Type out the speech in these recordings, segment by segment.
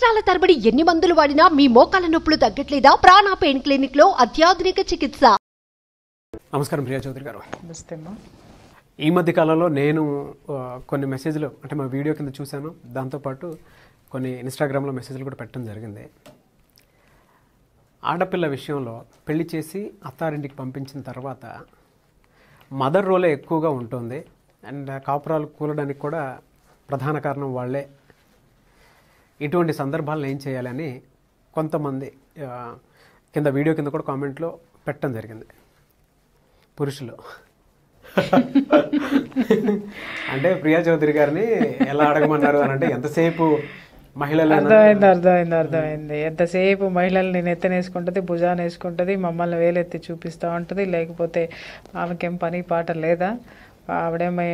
సంవత్సరాల తరబడి ఎన్ని మందులు వాడినా మీ మోకాల నొప్పులు తగ్గట్లేదా? ప్రాణ పెయిన్ క్లినిక్ లో అత్యాధునిక చికిత్స. నమస్కారం ప్రియా చౌదరి గారు. నమస్తే అమ్మా. ఈ మధ్య కాలంలో నేను కొన్ని మెసేజ్లు అంటే మా వీడియో కింద చూశాను, దాంతోపాటు కొన్ని ఇన్స్టాగ్రామ్లో మెసేజ్లు కూడా పెట్టడం జరిగింది. ఆడపిల్ల విషయంలో పెళ్లి చేసి అత్తారింటికి పంపించిన తర్వాత మదర్ రోలే ఎక్కువగా ఉంటుంది అండ్ కాపురాలు కూలడానికి కూడా ప్రధాన కారణం వాళ్ళే. ఇటువంటి సందర్భాలను ఏం చేయాలని కొంతమంది కింద వీడియో కింద కూడా కామెంట్లో పెట్టడం జరిగింది. పురుషులు అంటే ప్రియా చౌదరి గారిని ఎలా అడగమన్నారు అని అంటే ఎంతసేపు మహిళలు అర్థమైంది. ఎంతసేపు మహిళల్ని నెత్తనేసుకుంటుంది, భుజాన్ని వేసుకుంటుంది, మమ్మల్ని వేలెత్తి చూపిస్తూ ఉంటుంది. లేకపోతే ఆమెకేం పని పాట లేదా? ఆవిడేమో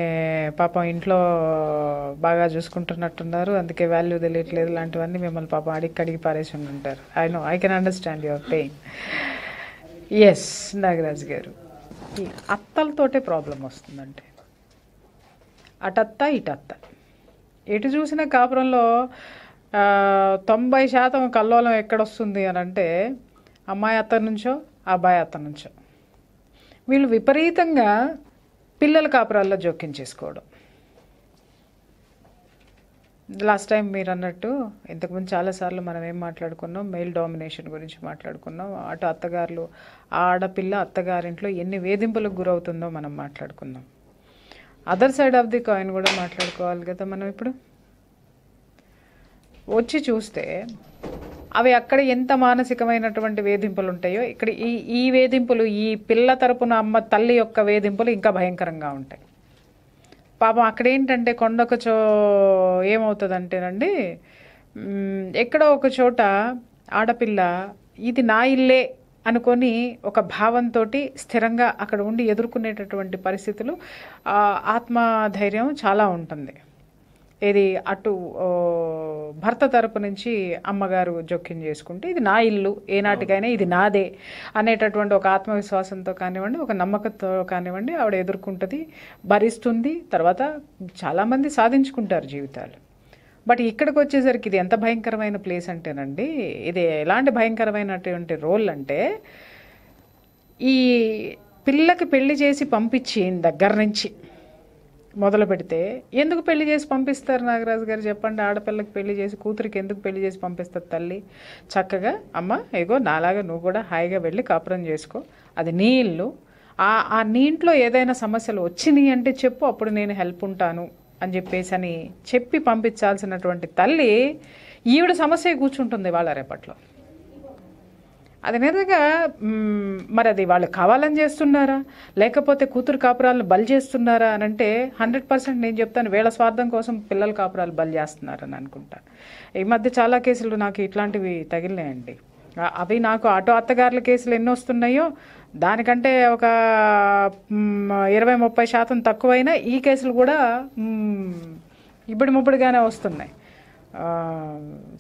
పాపం ఇంట్లో బాగా చూసుకుంటున్నట్టున్నారు, అందుకే వాల్యూ తెలియట్లేదు, ఇలాంటివన్నీ మిమ్మల్ని పాపం అడిగి పారేసి ఉంటారు. I can understand your pain. S Nagaraj గారు, ఈ అత్తలతోటే ప్రాబ్లం వస్తుందంటే అటత్త ఇటత్త ఎటు చూసిన కాపురంలో 90% కల్లోలం ఎక్కడొస్తుంది అని అంటే అమ్మాయి అత్త నుంచో అబ్బాయి అత్త నుంచో. వీళ్ళు విపరీతంగా పిల్లల కాపురాల్లో జోక్యం చేసుకోవడం. లాస్ట్ టైం మీరు అన్నట్టు ఇంతకుముందు చాలాసార్లు మనం ఏం మాట్లాడుకున్నాం, మెయిల్ డామినేషన్ గురించి మాట్లాడుకున్నాం. అటు అత్తగారులు, ఆడపిల్ల అత్తగారింట్లో ఎన్ని వేధింపులకు గురవుతుందో మనం మాట్లాడుకున్నాం. Other side of the coin కూడా మాట్లాడుకోవాలి కదా మనం. ఇప్పుడు వచ్చి చూస్తే అవి అక్కడ ఎంత మానసికమైనటువంటి వేధింపులు ఉంటాయో ఇక్కడ ఈ వేధింపులు, ఈ పిల్ల తరపున అమ్మ తల్లి యొక్క వేధింపులు ఇంకా భయంకరంగా ఉంటాయి. పాపం అక్కడ ఏంటంటే కొండొక ఏమవుతుందంటేనండి, ఎక్కడో ఒక చోట ఆడపిల్ల ఇది నా ఇల్లే అనుకొని ఒక భావంతో స్థిరంగా అక్కడ ఉండి ఎదుర్కొనేటటువంటి పరిస్థితులు, ఆత్మధైర్యం చాలా ఉంటుంది. ఇది అటు భర్త తరపు నుంచి అమ్మగారు జోక్యం చేసుకుంటే ఇది నా ఇల్లు, ఏనాటికైనా ఇది నాదే అనేటటువంటి ఒక ఆత్మవిశ్వాసంతో కానివ్వండి, ఒక నమ్మకంతో కానివ్వండి ఆవిడ ఎదుర్కొంటుంది, భరిస్తుంది. తర్వాత చాలామంది సాధించుకుంటారు జీవితాలు. బట్ ఇక్కడికి వచ్చేసరికి ఇది ఎంత భయంకరమైన ప్లేస్ అంటేనండి, ఇది ఎలాంటి భయంకరమైనటువంటి రోల్ అంటే, ఈ పిల్లకి పెళ్లి చేసి పంపించిన దగ్గర నుంచి మొదలు పెడితే, ఎందుకు పెళ్లి చేసి పంపిస్తారు నాగరాజు గారు చెప్పండి? ఆడపిల్లకి పెళ్లి చేసి, కూతురికి ఎందుకు పెళ్లి చేసి పంపిస్తారు తల్లి? చక్కగా అమ్మ ఇగో నాలాగా నువ్వు కూడా హాయిగా వెళ్ళి కాపురం చేసుకో, అది నీ ఇల్లు, ఆ నీ ఇంట్లో ఏదైనా సమస్యలు వచ్చినాయి అంటే చెప్పు, అప్పుడు నేను హెల్ప్ ఉంటాను అని చెప్పి పంపించాల్సినటువంటి తల్లి ఈవిడ సమస్య కూర్చుంటుంది వాళ్ళ రేపట్లో. అది నిజంగా మరి అది వాళ్ళు కావాలని చేస్తున్నారా, లేకపోతే కూతురు కాపురాలను బలి చేస్తున్నారా అని అంటే 100% నేను చెప్తాను వీళ్ళ స్వార్థం కోసం పిల్లల కాపురాలు బలి చేస్తున్నారని అనుకుంటా. ఈ మధ్య చాలా కేసులు నాకు ఇట్లాంటివి తగిలినాయండి. అవి నాకు అటు అత్తగారుల కేసులు ఎన్ని వస్తున్నాయో దానికంటే ఒక 20-30% తక్కువైనా ఈ కేసులు కూడా ముప్పుడుగానే వస్తున్నాయి.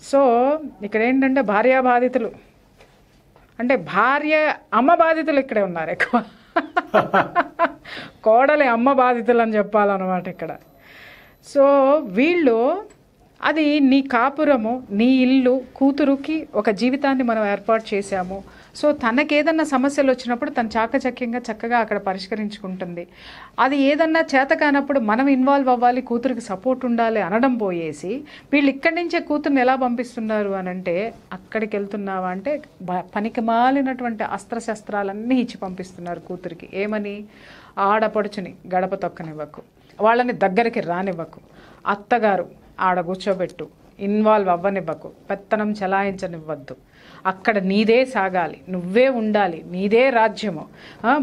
సో ఇక్కడ ఏంటంటే భార్యా బాధితులు అంటే అమ్మ బాధితులు ఇక్కడే ఉన్నారు ఎక్కువ. కోడలి అమ్మ బాధితులు అని చెప్పాలన్నమాట ఇక్కడ. సో వీళ్ళు అది నీ కాపురము, నీ ఇల్లు, కూతురుకి ఒక జీవితాన్ని మనం ఏర్పాటు చేశాము. సో తనకేదన్నా సమస్యలు వచ్చినప్పుడు తను చాకచక్యంగా చక్కగా అక్కడ పరిష్కరించుకుంటుంది. అది ఏదన్నా చేత కానప్పుడు మనం ఇన్వాల్వ్ అవ్వాలి, కూతురికి సపోర్ట్ ఉండాలి అనడం పోయేసి వీళ్ళు ఇక్కడి నుంచే కూతుర్ని ఎలా పంపిస్తున్నారు అని అంటే, అక్కడికి వెళ్తున్నావా అంటే పనికి మాలినటువంటి అస్త్రశస్త్రాలన్నీ ఇచ్చి పంపిస్తున్నారు కూతురికి. ఏమని? ఆడపడుచుని గడప తొక్కనివ్వకు, వాళ్ళని దగ్గరికి రానివ్వకు, అత్తగారు ఆడ కూర్చోబెట్టు, ఇన్వాల్వ్ అవ్వనివ్వకు, పెత్తనం చలాయించనివ్వద్దు, అక్కడ నీదే సాగాలి, నువ్వే ఉండాలి, నీదే రాజ్యము,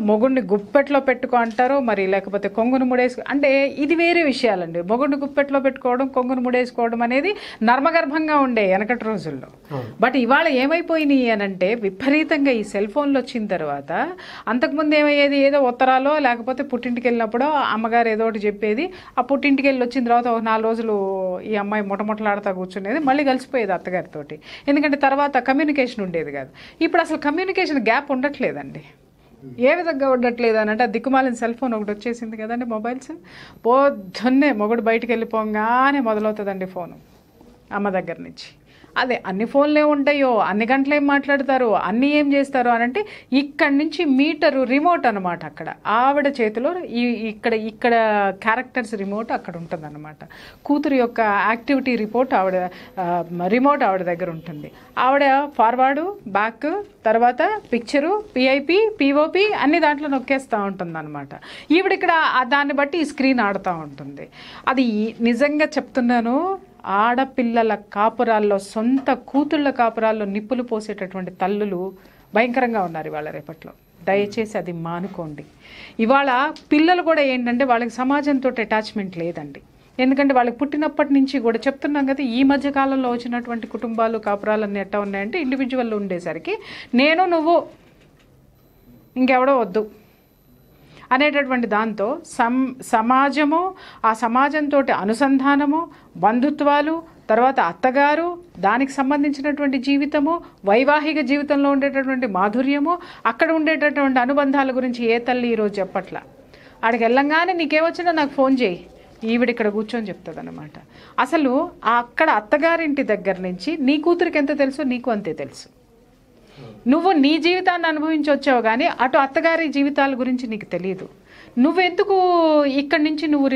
మొగుడిని గుప్పెట్లో పెట్టుకో అంటారో మరి, లేకపోతే కొంగును ముడేసుకో అంటే ఇది వేరే విషయాలండి. మొగుడిని గుప్పెట్లో పెట్టుకోవడం, కొంగును ముడేసుకోవడం అనేది నర్మగర్భంగా ఉండే వెనకటి రోజుల్లో. బట్ ఇవాళ ఏమైపోయినాయి అని అంటే విపరీతంగా ఈ సెల్ ఫోన్లు వచ్చిన తర్వాత, అంతకుముందు ఏమయ్యేది, ఏదో ఉత్తరాలో లేకపోతే పుట్టింటికి వెళ్ళినప్పుడు అమ్మగారు ఏదో ఒకటి చెప్పేది, ఆ పుట్టింటికి వెళ్ళి వచ్చిన తర్వాత ఒక 4 రోజులు ఈ అమ్మాయి ముఠముఠలాడుతూ కూర్చునేది, మళ్ళీ కలిసిపోయేది అత్తగారితోటి. ఎందుకంటే తర్వాత కమ్యూనికేషన్ ఉండేది కాదు. ఇప్పుడు అసలు కమ్యూనికేషన్ గ్యాప్ ఉండట్లేదండి. ఏ విధంగా ఉండట్లేదు అని అంటే, దిక్కుమాలిన సెల్ ఫోన్ ఒకటి వచ్చేసింది కదండి, మొబైల్స్. పొద్దున్నే మొగుడు బయటికి వెళ్ళిపోగానే మొదలవుతుందండి ఫోను. అమ్మ దగ్గర నుంచి. అదే అన్ని ఫోన్లు ఉంటాయో, అన్ని గంటలు ఏం మాట్లాడతారో, అన్నీ ఏం చేస్తారో అని అంటే ఇక్కడి నుంచి మీటరు రిమోట్ అనమాట. అక్కడ ఆవిడ చేతిలో ఇక్కడ క్యారెక్టర్స్ రిమోట్ అక్కడ ఉంటుంది అనమాట. కూతురు యొక్క యాక్టివిటీ రిమోట్ ఆవిడ దగ్గర ఉంటుంది. ఆవిడ ఫార్వర్డు, బ్యాక్, తర్వాత పిక్చరు, పిఐపి, పిఓపి అన్ని దాంట్లో నొక్కేస్తూ ఉంటుంది అనమాట. ఈవిడ ఇక్కడ దాన్ని బట్టి ఈ స్క్రీన్ ఆడుతూ ఉంటుంది. అది నిజంగా చెప్తున్నాను, ఆడపిల్లల కాపురాల్లో, సొంత కూతుళ్ళ కాపురాల్లో నిప్పులు పోసేటటువంటి తల్లులు భయంకరంగా ఉన్నారు ఇవాళ రేపట్లో. దయచేసి అది మానుకోండి. ఇవాళ పిల్లలు కూడా ఏంటంటే వాళ్ళకి సమాజంతో అటాచ్మెంట్ లేదండి. ఎందుకంటే వాళ్ళకి పుట్టినప్పటి నుంచి కూడా చెప్తున్నాం కదా, ఈ మధ్య కాలంలో వచ్చినటువంటి కుటుంబాలు కాపురాలన్నీ ఎట్టా ఉన్నాయంటే ఇండివిజువల్ ఉండేసరికి నేను నువ్వు ఇంకెవడో వద్దు అనేటటువంటి దాంతో సమాజము, ఆ సమాజంతో అనుసంధానము, బంధుత్వాలు, తర్వాత అత్తగారు, దానికి సంబంధించినటువంటి జీవితము, వైవాహిక జీవితంలో ఉండేటటువంటి మాధుర్యము, అక్కడ ఉండేటటువంటి అనుబంధాల గురించి ఏ తల్లి ఈరోజు చెప్పట్లా. ఆడికి వెళ్ళంగానే నీకేమొచ్చినా నాకు ఫోన్ చేయి, ఈవిడ ఇక్కడ కూర్చొని చెప్తుంది అనమాట. అసలు అక్కడ అత్తగారింటి దగ్గర నుంచి నీ కూతురికి ఎంత తెలుసో నీకు అంతే తెలుసు. నువ్వు నీ జీవితాన్ని అనుభవించి వచ్చావు కానీ అటు అత్తగారి జీవితాల గురించి నీకు తెలియదు. నువ్వెందుకు ఇక్కడి నుంచి నువ్వు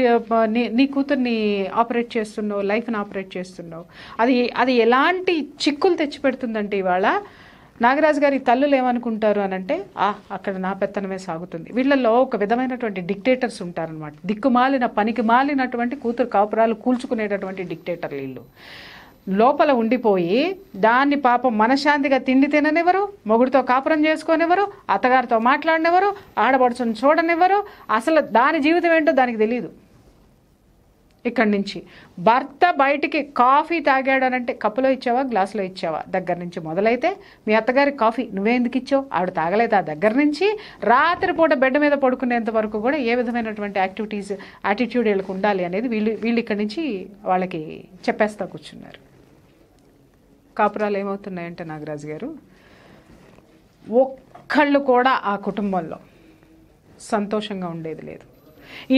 నీ కూతుర్ని ఆపరేట్ చేస్తున్నావు, లైఫ్ని ఆపరేట్ చేస్తున్నావు? అది ఎలాంటి చిక్కులు తెచ్చిపెడుతుందంటే ఇవాళ నాగరాజు గారి తల్లులు ఏమనుకుంటారు అని అంటే, అక్కడ నా పెత్తనమే సాగుతుంది. వీళ్ళల్లో ఒక విధమైనటువంటి డిక్టేటర్స్ ఉంటారనమాట. దిక్కుమాలిన పనికి మాలినటువంటి కూతురు కాపురాలు కూల్చుకునేటటువంటి డిక్టేటర్లు వీళ్ళు. లోపల ఉండిపోయి దాన్ని పాపం మనశ్శాంతిగా తిండి తిననివ్వరు, మొగుడితో కాపురం చేసుకోనివ్వరు, అత్తగారితో మాట్లాడనివ్వరు, ఆడపడుచుని చూడనివ్వరు. అసలు దాని జీవితం ఏంటో దానికి తెలియదు. ఇక్కడి నుంచి భర్త బయటికి కాఫీ తాగాడనంటే కప్పులో ఇచ్చావా, గ్లాసులో ఇచ్చావా దగ్గర నుంచి మొదలైతే, మీ అత్తగారికి కాఫీ నువ్వే ఎందుకు ఇచ్చావు, ఆవిడ తాగలేదు, ఆ దగ్గర నుంచి రాత్రిపూట బెడ్ మీద పడుకునేంత వరకు కూడా ఏ విధమైనటువంటి యాటిట్యూడ్ వీళ్ళకి ఉండాలి అనేది వీళ్ళు ఇక్కడి నుంచి వాళ్ళకి చెప్పేస్తా కూర్చున్నారు. కాపురాలు ఏమవుతున్నాయంటే నాగరాజు గారు, ఒక్కళ్ళు కూడా ఆ కుటుంబంలో సంతోషంగా ఉండేది లేదు.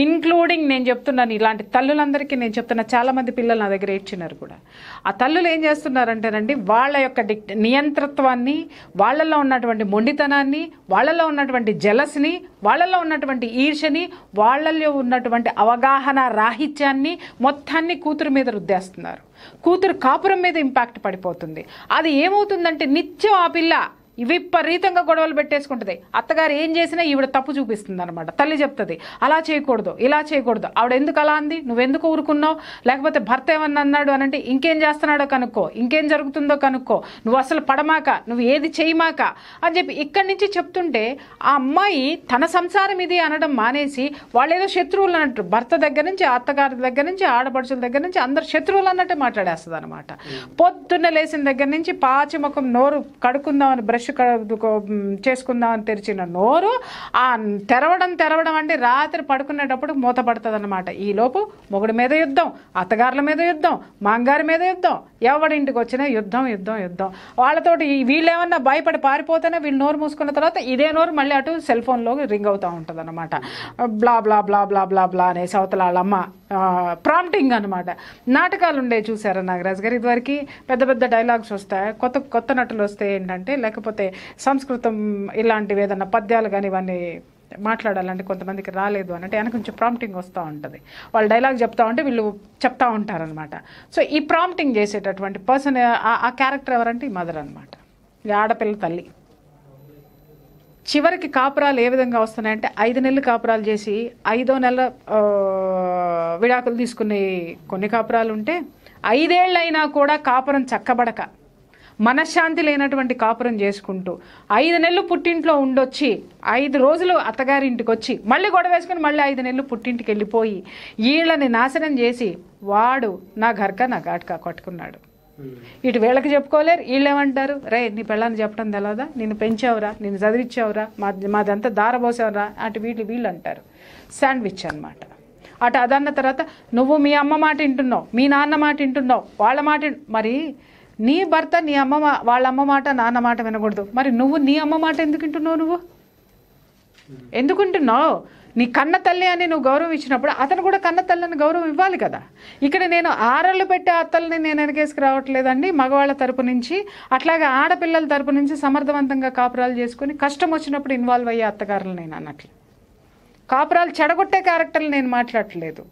ఇన్క్లూడింగ్ నేను చెప్తున్నాను, ఇలాంటి తల్లులందరికీ నేను చెప్తున్నా, చాలామంది పిల్లలు నా దగ్గర ఏడ్చినారు కూడా. ఆ తల్లులు ఏం చేస్తున్నారంటేనండి, వాళ్ళ యొక్క నియంతృత్వాన్ని, వాళ్ళల్లో ఉన్నటువంటి మొండితనాన్ని, వాళ్ళల్లో ఉన్నటువంటి జలస్ని, వాళ్ళల్లో ఉన్నటువంటి ఈర్షని, వాళ్ళల్లో ఉన్నటువంటి అవగాహన రాహిత్యాన్ని మొత్తాన్ని కూతురు మీద రుద్దేస్తున్నారు. కూతురు కాపురం మీద ఇంపాక్ట్ పడిపోతుంది. అది ఏమవుతుందంటే నిత్యం ఆ పిల్ల విపరీతంగా గొడవలు పెట్టేసుకుంటుంది. అత్తగారు ఏం చేసినా ఈవిడ తప్పు చూపిస్తుంది అనమాట. తల్లి చెప్తుంది అలా చేయకూడదు, ఇలా చేయకూడదు, ఆవిడ ఎందుకు అలా అంది, నువ్వెందుకు ఊరుకున్నావు, లేకపోతే భర్త ఏమన్నా అన్నాడు అనంటే ఇంకేం చేస్తున్నాడో కనుక్కో, ఇంకేం జరుగుతుందో కనుక్కో, నువ్వు అసలు పడమాక, నువ్వు ఏది చేయమాక అని చెప్పి ఇక్కడి నుంచి చెప్తుంటే ఆ అమ్మాయి తన సంసారం ఇది అనడం మానేసి వాళ్ళు ఏదో శత్రువులు అన్నట్టు, భర్త దగ్గర నుంచి, అత్తగారి దగ్గర నుంచి, ఆడపడుచుల దగ్గర నుంచి అందరు శత్రువులు అన్నట్టే మాట్లాడేస్తుంది అనమాట. పొద్దున్న లేచిన దగ్గర నుంచి పాచి ముఖం నోరు కడుక్కుందామని బ్రష్ చేసుకుందామని తెరిచిన నోరు ఆ తెరవడం అంటే రాత్రి పడుకునేటప్పుడు మూత పడుతుంది అనమాట. ఈలోపు మొగుడి మీద యుద్ధం, అత్తగారుల మీద యుద్ధం, మాంగారి మీద యుద్ధం, ఎవడింటికి వచ్చినా యుద్ధం. వాళ్ళతోటి వీళ్ళేమన్నా భయపడి పారిపోతేనే వీళ్ళు నోరు మూసుకున్న తర్వాత ఇదే నోరు మళ్ళీ అటు సెల్ ఫోన్లో రింగ్ అవుతూ ఉంటుంది అనమాట. బ్లా బ్లా బ్లా బ్లా బ్లా బ్లా అనే సవతల వాళ్ళమ్మ ప్రాంప్టింగ్ అనమాట. నాటకాలు ఉండే చూసారా నాగరాజు గారు, ఇదివరకు పెద్ద పెద్ద డైలాగ్స్ వస్తాయి, కొత్త నటులు వస్తాయి ఏంటంటే, లేకపోతే సంస్కృతం ఇలాంటివి ఏదన్నా పద్యాలు కానీ ఇవన్నీ మాట్లాడాలంటే కొంతమందికి రాలేదు అనంటే వెనక కొంచెం ప్రాంప్టింగ్ వస్తూ ఉంటుంది. వాళ్ళు డైలాగ్ చెప్తా ఉంటే వీళ్ళు చెప్తా ఉంటారనమాట. సో ఈ ప్రాంప్టింగ్ చేసేటటువంటి పర్సన్, ఆ క్యారెక్టర్ ఎవరంటే ఈ మదర్ అనమాట, ఈ ఆడపిల్ల తల్లి. చివరికి కాపురాలు ఏ విధంగా వస్తున్నాయంటే 5 నెలలు కాపురాలు చేసి 5వ నెల విడాకులు తీసుకునే కొన్ని కాపురాలు ఉంటే 5 ఏళ్ళైనా కూడా కాపురం చక్కబడక మనశ్శాంతి లేనటువంటి కాపురం చేసుకుంటూ 5 నెలలు పుట్టింట్లో ఉండొచ్చి 5 రోజులు అత్తగారింటికి వచ్చి మళ్ళీ గొడవ వేసుకుని మళ్ళీ 5 నెలలు పుట్టింటికి వెళ్ళిపోయి వీళ్ళని నాశనం చేసి వాడు నా ఘర్కా నా ఘాట్కా కొట్టుకున్నాడు. ఇటు వీళ్ళకి చెప్పుకోలేరు, వీళ్ళు ఏమంటారు, రే నీ పెళ్ళాన్ని చెప్పడం తెలవదా, నిన్ను పెంచావురా, నిన్ను చదివించావురా, మాదంతా దారబోసావురా, అటు వీళ్ళు అంటారు. శాండ్విచ్ అనమాట. అటు అదన్న తర్వాత నువ్వు మీ అమ్మ మాట వింటున్నావు, మీ నాన్న మాట వింటున్నావు, వాళ్ళ మాట, మరి నీ భర్త నీ వాళ్ళ అమ్మ మాట నాన్న మాట వినకూడదు, మరి నువ్వు నీ అమ్మ మాట ఎందుకు వింటున్నావు? నువ్వు ఎందుకుంటున్నావు? నీ కన్న తల్లి అని నువ్వు గౌరవం ఇచ్చినప్పుడు అతను కూడా కన్న తల్లిని గౌరవం ఇవ్వాలి కదా. ఇక్కడ నేను ఆరళ్ళు పెట్టే అత్తల్ని నేను వెనకేసుకు రావట్లేదండి మగవాళ్ళ తరపు నుంచి. అట్లాగే ఆడపిల్లల తరపు నుంచి సమర్థవంతంగా కాపురాలు చేసుకుని కష్టం వచ్చినప్పుడు ఇన్వాల్వ్ అయ్యే అత్తగారులు నేను అన్నట్లు. కాపురాలు చెడగొట్టే క్యారెక్టర్లు నేను మాట్లాడట్లేదు.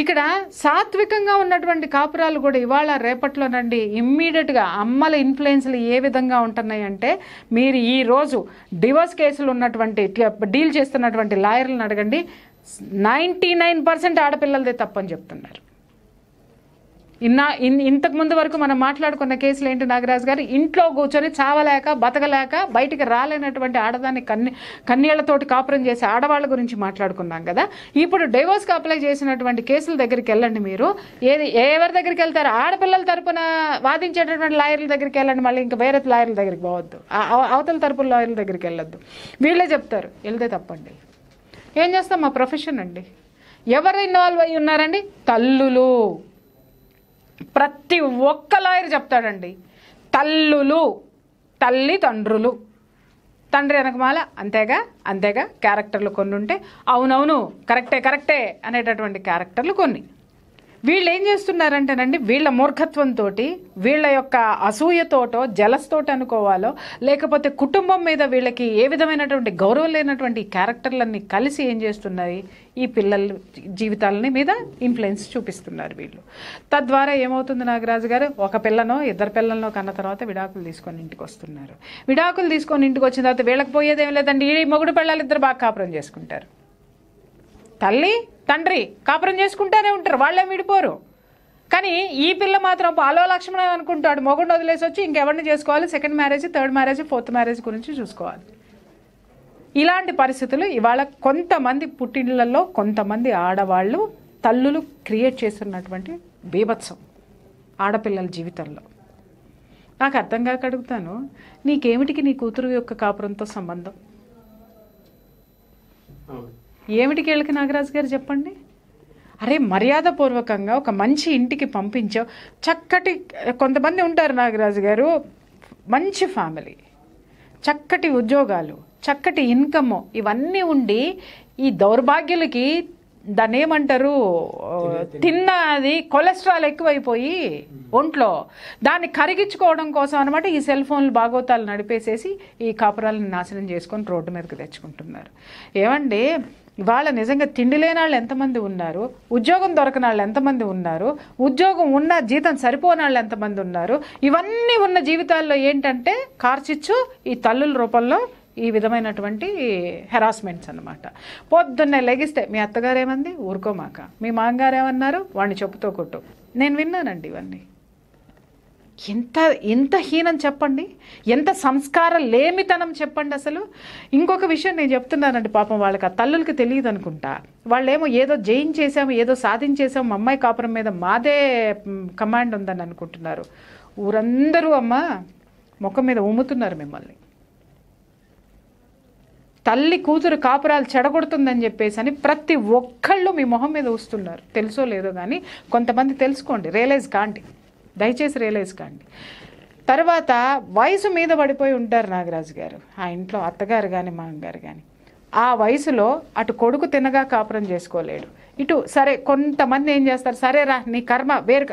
ఇక్కడ సాత్వికంగా ఉన్నటువంటి కాపురాలు కూడా ఇవాళ రేపట్లోనండి ఇమ్మీడియట్గా అమ్మల ఇన్ఫ్లుయెన్స్లు ఏ విధంగా ఉంటున్నాయి అంటే, మీరు ఈరోజు డివోర్స్ కేసులు ఉన్నటువంటి డీల్ చేస్తున్నటువంటి లాయర్లను అడగండి, 99% ఆడపిల్లలదే తప్పని చెప్తున్నారు. ఇంతకు ముందు వరకు మనం మాట్లాడుకున్న కేసులు ఏంటి నాగరాజు గారు? ఇంట్లో కూర్చొని చావలేక బతకలేక బయటికి రాలేనటువంటి ఆడదాన్ని కన్నీళ్లతోటి కాపురం చేసే ఆడవాళ్ళ గురించి మాట్లాడుకున్నాం కదా. ఇప్పుడు డైవోర్స్కి అప్లై చేసినటువంటి కేసుల దగ్గరికి వెళ్ళండి. మీరు ఎవరి దగ్గరికి వెళ్తారు? ఆడపిల్లల తరపున వాదించేటటువంటి లాయర్ల దగ్గరికి వెళ్ళండి. మళ్ళీ ఇంకా వేరే లాయర్ల దగ్గరికి పోవద్దు, అవతల తరపున లాయర్ల దగ్గరికి వెళ్ళొద్దు. వీళ్ళే చెప్తారు వెళ్తే తప్పండి. ఏం చేస్తాం? మా ప్రొఫెషన్ అండి. ఎవరు ఇన్వాల్వ్ అయ్యి ఉన్నారండి? తల్లులు. ప్రతి ఒక్క లాయర్ చెప్తాడండి, తల్లులు, తల్లి తండ్రులు. తండ్రి వెనకమాల అంతేగా క్యారెక్టర్లు కొన్ని ఉంటే అవునవును కరెక్టే అనేటటువంటి క్యారెక్టర్లు కొన్ని. వీళ్ళు ఏం చేస్తున్నారంటేనండి, వీళ్ళ మూర్ఖత్వంతో, వీళ్ళ యొక్క అసూయతోటో జలస్తోటి అనుకోవాలో, లేకపోతే కుటుంబం మీద వీళ్ళకి ఏ విధమైనటువంటి గౌరవం లేనటువంటి క్యారెక్టర్లన్నీ కలిసి ఏం చేస్తున్నాయి, ఈ పిల్లల జీవితాలని మీద ఇన్ఫ్లుయెన్స్ చూపిస్తున్నారు వీళ్ళు. తద్వారా ఏమవుతుంది నాగరాజు గారు? ఒక పిల్లనో ఇద్దరు పిల్లలనో కన్న తర్వాత విడాకులు తీసుకొని ఇంటికి వస్తున్నారు. విడాకులు తీసుకొని ఇంటికి వచ్చిన తర్వాత వీళ్ళకి పోయేదేం లేదండి, ఈ మొగుడు పిల్లలు ఇద్దరు బాగా కాపురం చేసుకుంటారు. తల్లి తండ్రి కాపురం చేసుకుంటూనే ఉంటారు, వాళ్ళేం విడిపోరు. కానీ ఈ పిల్ల మాత్రం పాలో లక్ష్మణ అనుకుంటాడు, మొగుడిని వదిలేసి వచ్చి ఇంకెవరిని చేసుకోవాలి, second marriage, third marriage, fourth marriage గురించి చూసుకోవాలి. ఇలాంటి పరిస్థితులు ఇవాళ కొంతమంది పుట్టిళ్లలో కొంతమంది ఆడవాళ్ళు తల్లులు క్రియేట్ చేస్తున్నటువంటి బీభత్సం ఆడపిల్లల జీవితంలో. నాకు అర్థం కాక అడుగుతాను, నీకేమిటికి నీ కూతురు యొక్క కాపురంతో సంబంధం? ఏమిటికి వీళ్ళకి నాగరాజు గారు చెప్పండి? అరే మర్యాదపూర్వకంగా ఒక మంచి ఇంటికి పంపించావు, చక్కటి కొంతమంది ఉంటారు నాగరాజు గారు, మంచి ఫ్యామిలీ, చక్కటి ఉద్యోగాలు, చక్కటి ఇన్కమ్, ఇవన్నీ ఉండి ఈ దౌర్భాగ్యులకి దాన్ని ఏమంటారు, తిన్నది కొలెస్ట్రాల్ ఎక్కువైపోయి ఒంట్లో దాన్ని కరిగించుకోవడం కోసం అనమాట ఈ సెల్ ఫోన్లు బాగోతాలు నడిపేసేసి ఈ కాపురాలను నాశనం చేసుకొని రోడ్డు మీదకి తెచ్చుకుంటున్నారు. ఏమండి ఇవాళ నిజంగా తిండి లేని వాళ్ళు ఎంతమంది ఉన్నారు, ఉద్యోగం దొరకని వాళ్ళు ఎంతమంది ఉన్నారు, ఉద్యోగం ఉన్న జీతం సరిపోని వాళ్ళు ఎంతమంది ఉన్నారు. ఇవన్నీ ఉన్న జీవితాల్లో ఏంటంటే కార్చిచ్చు ఈ తల్లుల రూపంలో ఈ విధమైనటువంటి హెరాస్మెంట్స్ అనమాట. పొద్దున్నే లెగిస్తే మీ అత్తగారు ఏమంది, ఊరుకోమాక, మీ మామగారు ఏమన్నారు, వాడిని చెప్పుతో కొట్టు. నేను విన్నానండి ఇవన్నీ. ఎంత హీనం చెప్పండి, ఎంత సంస్కారం లేమితనం చెప్పండి అసలు. ఇంకొక విషయం నేను చెప్తున్నానండి, పాపం వాళ్ళకి ఆ తల్లులకి తెలియదు అనుకుంటా. వాళ్ళేమో ఏదో జయించేసాము, ఏదో సాధించేసాము, మా అమ్మాయి కాపురం మీద మాదే కమాండ్ ఉందని అనుకుంటున్నారు. ఊరందరూ అమ్మ ముఖం మీద ఉమ్ముతున్నారు మిమ్మల్ని. తల్లి కూతురు కాపురాలు చెడగొడుతుందని చెప్పేసి అని ప్రతి ఒక్కళ్ళు మీ మొహం మీద వస్తున్నారు. తెలుసో లేదో కానీ కొంతమంది తెలుసుకోండి, రియలైజ్ కాండి, దయచేసి రియలైజ్ కాండి. తర్వాత వయసు మీద పడిపోయి ఉంటారు నాగరాజు గారు, ఆ ఇంట్లో అత్తగారు కానీ మామగారు కానీ. ఆ వయసులో అటు కొడుకు తినగా కాపురం చేసుకోలేడు, ఇటు సరే కొంతమంది ఏం చేస్తారు, సరే రా నీ కర్మ వేరు,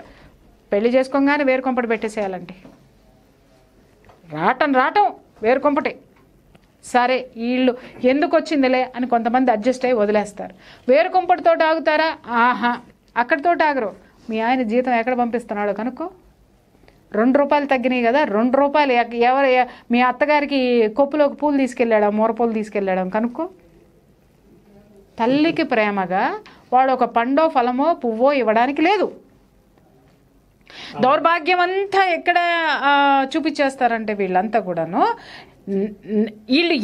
పెళ్లి చేసుకోగానే వేరు కొంపటి పెట్టేసేయాలండి, రావటం వేరు కొంపటి. సరే వీళ్ళు ఎందుకు వచ్చిందిలే అని కొంతమంది అడ్జస్ట్ అయ్యి వదిలేస్తారు. వేరు కొంపటితో ఆగుతారా? ఆహా, అక్కడితో ఆగరు. మీ ఆయన జీతం ఎక్కడ పంపిస్తున్నాడో కనుక్కో. 2 రూపాయలు తగ్గినాయి కదా, 2 రూపాయలు ఎవరు మీ అత్తగారికి కొప్పులోకి పూలు తీసుకెళ్ళాడా, మూరపూలు తీసుకెళ్ళాడా కనుక్కో. తల్లికి ప్రేమగా వాడు ఒక పండో ఫలమో పువ్వో ఇవ్వడానికి లేదు. దౌర్భాగ్యం అంతా ఎక్కడ చూపించేస్తారంటే వీళ్ళంతా కూడాను వీళ్ళు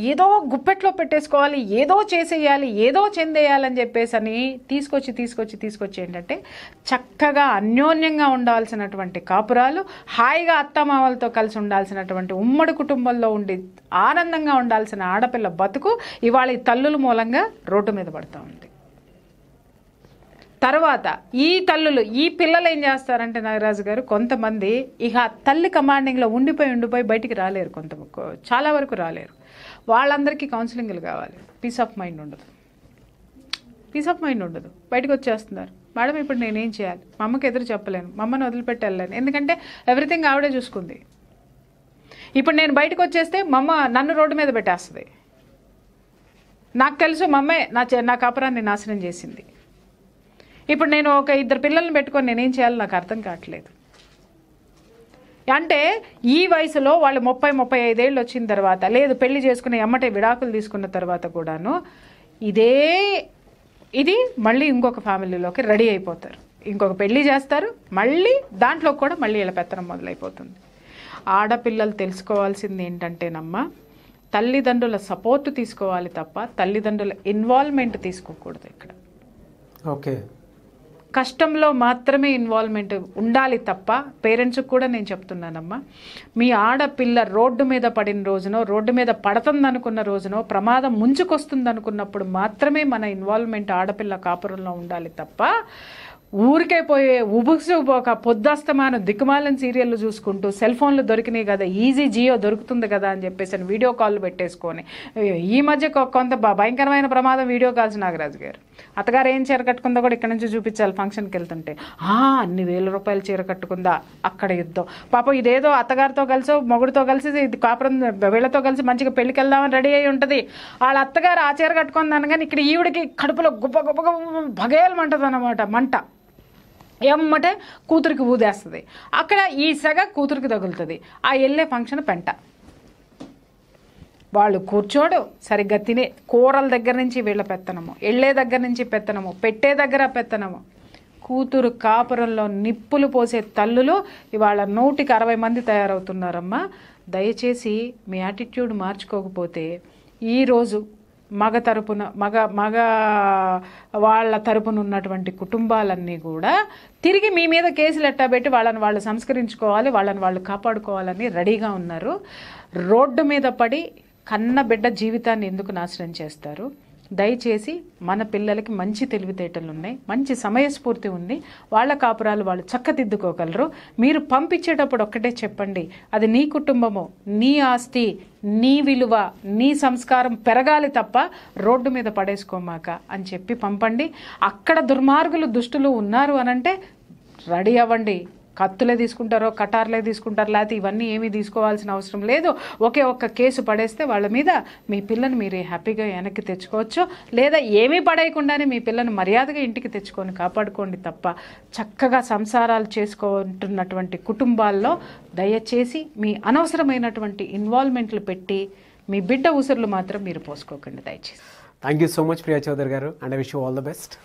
ఏదో గుప్పెట్లో పెట్టేసుకోవాలి, ఏదో చేసేయాలి, ఏదో చెందేయాలని చెప్పేసి అని తీసుకొచ్చి ఏంటంటే చక్కగా అన్యోన్యంగా ఉండాల్సినటువంటి కాపురాలు, హాయిగా అత్తమామలతో కలిసి ఉండాల్సినటువంటి ఉమ్మడి కుటుంబంలో ఉండి ఆనందంగా ఉండాల్సిన ఆడపిల్ల బతుకు ఇవాళ ఈ తల్లుల మూలంగా రోడ్డు మీద పడుతూ ఉంది. తర్వాత ఈ తల్లులు ఈ పిల్లలు ఏం చేస్తారంటే నాగరాజు గారు, కొంతమంది ఇక తల్లి కమాండింగ్లో ఉండిపోయి బయటికి రాలేరు, చాలా వరకు రాలేరు. వాళ్ళందరికీ కౌన్సిలింగ్లు కావాలి. పీస్ ఆఫ్ మైండ్ ఉండదు, బయటకు వచ్చేస్తున్నారు. మేడం ఇప్పుడు నేనేం చేయాలి, మా అమ్మకి ఎదురు చెప్పలేను, మా అమ్మని వదిలిపెట్టి వెళ్ళలేను, ఎందుకంటే ఎవ్రీథింగ్ ఆవిడే చూసుకుంది. ఇప్పుడు నేను బయటకు వచ్చేస్తే మా అమ్మ నన్ను రోడ్డు మీద పెట్టేస్తుంది. నాకు తెలుసు మా అమ్మే నా కాపురాన్ని నాశనం చేసింది. ఇప్పుడు నేను ఒక 2 పిల్లల్ని పెట్టుకొని నేనేం చేయాలో నాకు అర్థం కావట్లేదు. అంటే ఈ వయసులో వాళ్ళు 30-35 ఏళ్ళు వచ్చిన తర్వాత, లేదు పెళ్లి చేసుకుని ఎమ్మటే విడాకులు తీసుకున్న తర్వాత కూడాను ఇది మళ్ళీ ఇంకొక ఫ్యామిలీలోకి రెడీ అయిపోతారు, ఇంకొక పెళ్లి చేస్తారు, మళ్ళీ దాంట్లో కూడా మళ్ళీ ఇలా పెత్తనం మొదలైపోతుంది. ఆడపిల్లలు తెలుసుకోవాల్సింది ఏంటంటేనమ్మా, తల్లిదండ్రుల సపోర్ట్ తీసుకోవాలి తప్ప తల్లిదండ్రుల ఇన్వాల్వ్మెంట్ తీసుకోకూడదు. ఇక్కడ ఓకే, కష్టంలో మాత్రమే ఇన్వాల్వ్మెంట్ ఉండాలి తప్ప, పేరెంట్స్కి కూడా నేను చెప్తున్నానమ్మా, మీ ఆడపిల్ల రోడ్డు మీద పడిన రోజునో, రోడ్డు మీద పడుతుందనుకున్న రోజునో, ప్రమాదం ముంచుకొస్తుంది అనుకున్నప్పుడు మాత్రమే మన ఇన్వాల్వ్మెంట్ ఆడపిల్ల కాపురంలో ఉండాలి తప్ప, ఊరికే పోయే ఉబుసుపోక పొద్దుస్తమాను దిక్కుమాలని సీరియళ్ళు చూసుకుంటూ సెల్ ఫోన్లు దొరికినాయి కదా, ఈజీ జియో దొరుకుతుంది కదా అని చెప్పేసి వీడియో కాల్ పెట్టేసుకొని, ఈ మధ్య కొంత భయంకరమైన ప్రమాదం వీడియో కాల్స్. నాగరాజు గారు అత్తగారు ఏం చీర కట్టుకుందో కూడా ఇక్కడ నుంచి చూపించాలి ఫంక్షన్కి వెళ్తుంటే. అన్ని ₹1000 చీర కట్టుకుందా, అక్కడ యుద్ధం. పాపం ఇదేదో అత్తగారితో కలిసి మొగుడితో కలిసి కాపురం వీళ్ళతో కలిసి మంచిగా పెళ్లికి వెళ్దామని రెడీ అయి ఉంటుంది. వాళ్ళ అత్తగారు ఆ చీర కట్టుకుంది అనగానే ఇక్కడ ఈవిడికి కడుపులో గుప్ప గుప్ప భగేలమంటది అన్నమాట, మంట ఎమ్మటే కూతురికి ఊదేస్తుంది. అక్కడ ఈ సెగ కూతురికి తగులుతుంది. ఆ వెళ్ళే ఫంక్షన్ పెంట. వాళ్ళు కూర్చోడు, సరిగ్గా తినే కూరల దగ్గర నుంచి వీళ్ళ పెత్తనము, వెళ్ళే దగ్గర నుంచి పెత్తనము, పెట్టే దగ్గర పెత్తనము. కూతురు కాపురంలో నిప్పులు పోసే తల్లులు ఇవాళ 160 మంది తయారవుతున్నారమ్మా. దయచేసి మీ యాటిట్యూడ్ మార్చుకోకపోతే ఈరోజు మగ వాళ్ళ తరపున ఉన్నటువంటి కుటుంబాలన్నీ కూడా తిరిగి మీ మీద కేసులు ఎట్టాబెట్టి వాళ్ళని వాళ్ళు సంస్కరించుకోవాలి, వాళ్ళని వాళ్ళు కాపాడుకోవాలని రెడీగా ఉన్నారు. రోడ్డు మీద పడి కన్న బిడ్డ జీవితాన్ని ఎందుకు నాశనం చేస్తారు? దయచేసి మన పిల్లలకి మంచి తెలివితేటలు ఉన్నాయి, మంచి సమయస్ఫూర్తి ఉంది, వాళ్ళ కాపురాలు వాళ్ళు చక్కదిద్దుకోగలరు. మీరు పంపించేటప్పుడు ఒక్కటే చెప్పండి, అది నీ కుటుంబము, నీ ఆస్తి, నీ విలువ, నీ సంస్కారం పెరగాలి తప్ప రోడ్డు మీద పడేసుకోమాక అని చెప్పి పంపండి. అక్కడ దుర్మార్గులు దుష్టులు ఉన్నారు అనంటే రెడీ అవ్వండి. కత్తులే తీసుకుంటారో కటార్లే తీసుకుంటారు, లేకపోతే ఇవన్నీ ఏమీ తీసుకోవాల్సిన అవసరం లేదు. ఒక్క కేసు పడేస్తే వాళ్ళ మీద మీ పిల్లని మీరు హ్యాపీగా వెనక్కి తెచ్చుకోవచ్చు, లేదా ఏమీ పడేయకుండానే మీ పిల్లని మర్యాదగా ఇంటికి తెచ్చుకొని కాపాడుకోండి తప్ప చక్కగా సంసారాలు చేసుకుంటున్నటువంటి కుటుంబాల్లో దయచేసి మీ అనవసరమైనటువంటి ఇన్వాల్వ్మెంట్లు పెట్టి మీ బిడ్డ ఉసురులు మాత్రం మీరు పోసుకోకండి దయచేసి. Thank you so much Priya Chaudhary గారు, and I wish you all the best.